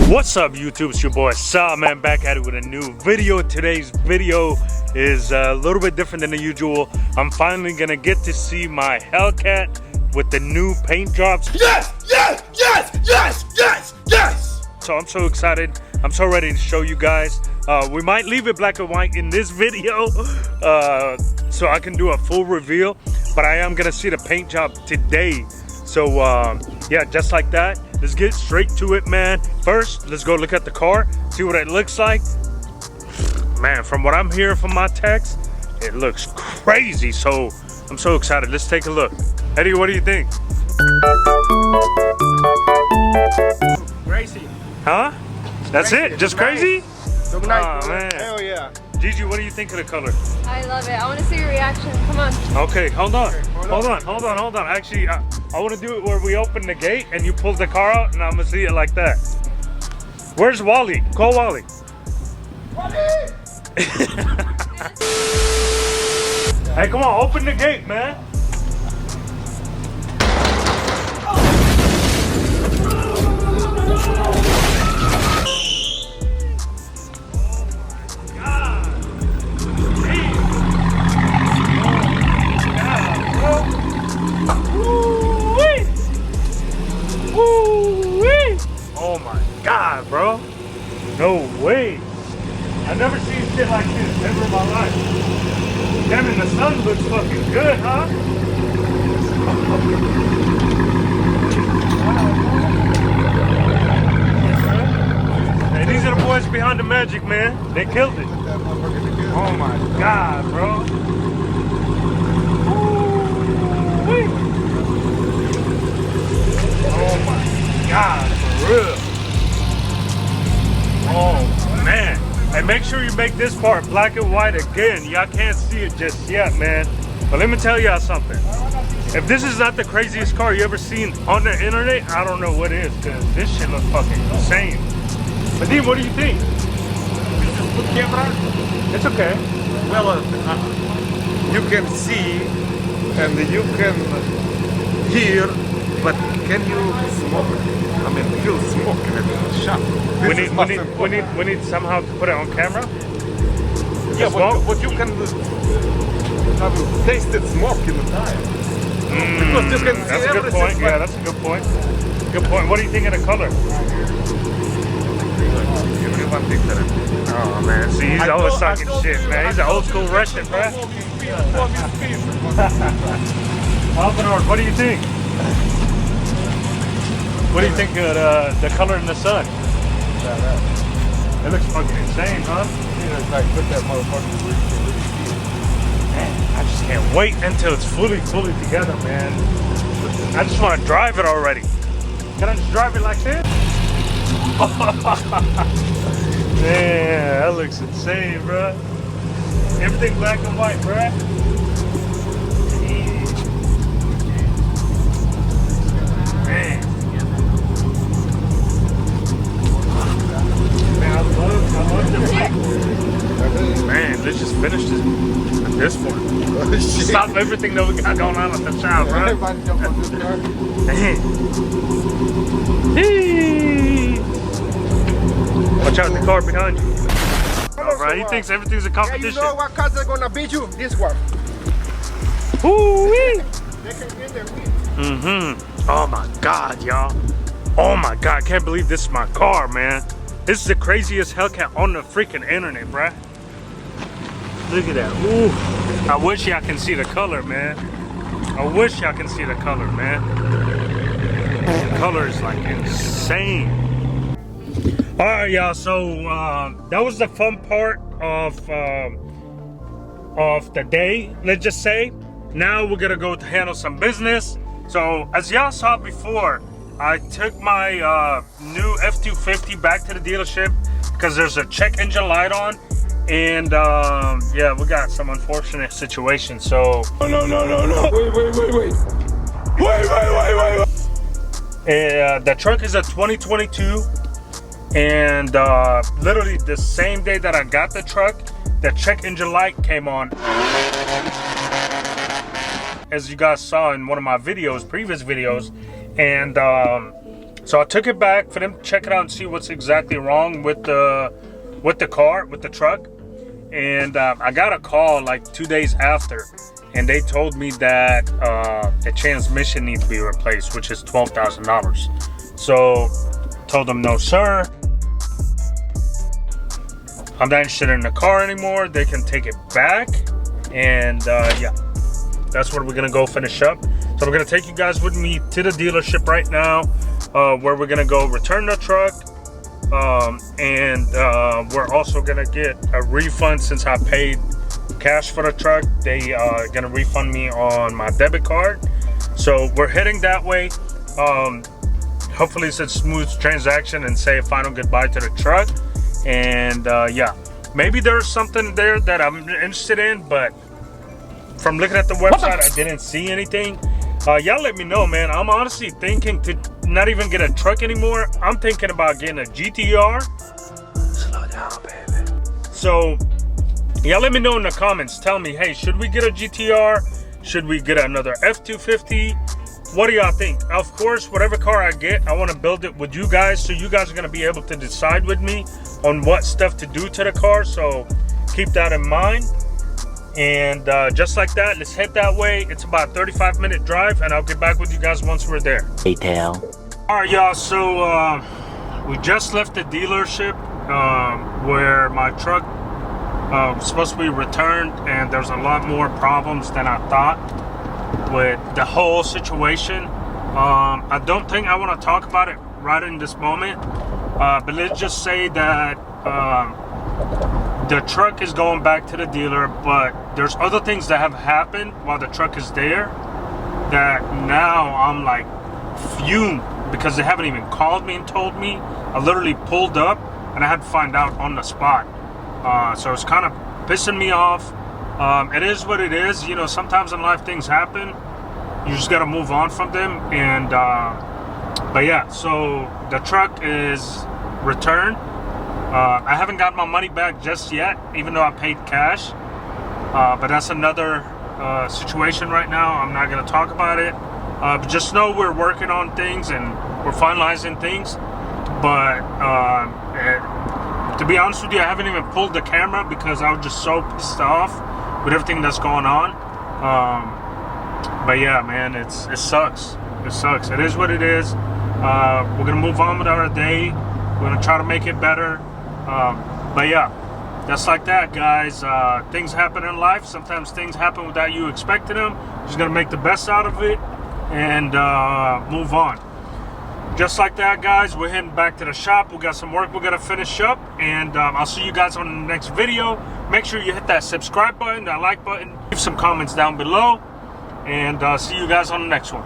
What's up, YouTube? It's your boy Saw, man, back at it with a new video. Today's video is a little bit different than the usual. I'm finally gonna get to see my Hellcat with the new paint jobs. Yes, yes, yes, yes, yes, yes. So I'm so excited. I'm so ready to show you guys. We might leave it black and white in this video so I can do a full reveal, but I am gonna see the paint job today. So yeah, just like that, let's get straight to it, man. First, let's go look at the car, see what it looks like. Man, from what I'm hearing from my techs, it looks crazy. So I'm so excited. Let's take a look. Eddie, what do you think? Crazy. Huh? That's Crazy. it? Just crazy? Look nice, Oh, bro. man. Hell yeah. Gigi, what do you think of the color? I love it. I want to see your reaction. Come on. Okay, hold on. Okay, Hold on. Actually, I want to do it where we open the gate and you pull the car out and I'm going to see it like that. Where's Wally? Call Wally. Hey, come on, open the gate, man. Oh my God, bro. No way. I've never seen shit like this ever in my life. Damn, and the sun looks fucking good, huh? Hey, these are the boys behind the magic, man. They killed it. Oh my God, bro. Ooh-wee. Oh my God, for real. Oh man. And make sure you make this part black and white again. Y'all can't see it just yet, man. But let me tell y'all something. If this is not the craziest car you ever seen on the internet, I don't know what is, because this shit looks fucking insane. Nadim, what do you think? This is good camera. It's okay. Well, you can see and you can hear, but can you smoke? I mean, feel smoke in the shop. We need somehow to put it on camera. Yeah, but you can have tasted smoke in the tire. Because you can see That's a good everything. point. Yeah, that's a good point. Good point. What do you think of the color? Everyone thinks that. Oh man, see, he's always talking shit, man. He's an old school Russian, bruh. Alvin, what do you think? What do you think of the color in the sun? It looks fucking insane, huh? It's like put that motherfucker where you can really see it. Man, I just can't wait until it's fully together, man. I just want to drive it already. Can I just drive it like this? Man, that looks insane, bruh. Everything black and white, bruh. Man. Man, I love the man, let's just finish this one. Stop everything that we got going on at the shop, bro. Everybody jump on this car. Watch out, the car behind you. Alright, he thinks everything's a Yeah, competition. you know what cars are gonna beat you? This one. Woo-wee. They can get their win. Oh my God, y'all. Oh my God, I can't believe this is my car, man. This is the craziest Hellcat on the freaking internet, bruh. Look at that. Ooh. I wish y'all can see the color, man. I wish y'all can see the color, man. The color is like insane. All right, y'all. So that was the fun part of the day, let's just say. Now we're gonna go to handle some business. So as y'all saw before, I took my new F-250 back to the dealership because there's a check engine light on, and yeah, we got some unfortunate situations. So no. Wait. The truck is a 2022, and literally the same day that I got the truck, the check engine light came on. As you guys saw in one of my videos, previous videos, and So I took it back for them to check it out and see what's exactly wrong with the car, with the truck. And I got a call like 2 days after, and they told me that the transmission needs to be replaced, which is $12,000. So told them, no sir, I'm not interested in the car anymore. They can take it back. And yeah, that's what we're gonna go finish up. So we're gonna take you guys with me to the dealership right now, where we're gonna go return the truck. And we're also gonna get a refund since I paid cash for the truck. They gonna refund me on my debit card. So we're heading that way. Hopefully it's a smooth transaction and say a final goodbye to the truck. And yeah, maybe there's something there that I'm interested in, but from looking at the website, I didn't see anything. Y'all let me know, man. I'm honestly thinking to not even get a truck anymore. I'm thinking about getting a GTR. Slow down, baby. So y'all let me know in the comments. Tell me, hey, should we get a GTR? Should we get another F-250? What do y'all think? Of course, whatever car I get, I want to build it with you guys, so you guys are going to be able to decide with me on what stuff to do to the car. So keep that in mind. And just like that, let's head that way. It's about a 35-minute drive, and I'll get back with you guys once we're there. Detail. All right, y'all, so we just left the dealership where my truck was supposed to be returned, and there's a lot more problems than I thought with the whole situation. I don't think I want to talk about it right in this moment, but let's just say that the truck is going back to the dealer, but there's other things that have happened while the truck is there that now I'm like fumed because they haven't even called me and told me. I literally pulled up and I had to find out on the spot. So it's kind of pissing me off. It is what it is. You know, sometimes in life things happen. You just got to move on from them. And but yeah, so the truck is returned. I haven't got my money back just yet, even though I paid cash. But that's another situation right now. I'm not going to talk about it. But just know we're working on things and we're finalizing things. But to be honest with you, I haven't even pulled the camera because I was just so pissed off with everything that's going on. But yeah, man, it sucks. It sucks. It is what it is. We're going to move on with our day. We're going to try to make it better. But yeah, that's like that, guys. Things happen in life. Sometimes things happen without you expecting them. Just gonna make the best out of it and move on. Just like that, guys, we're heading back to the shop. We got some work we gotta finish up, and I'll see you guys on the next video. Make sure you hit that subscribe button, that like button, leave some comments down below, and see you guys on the next one.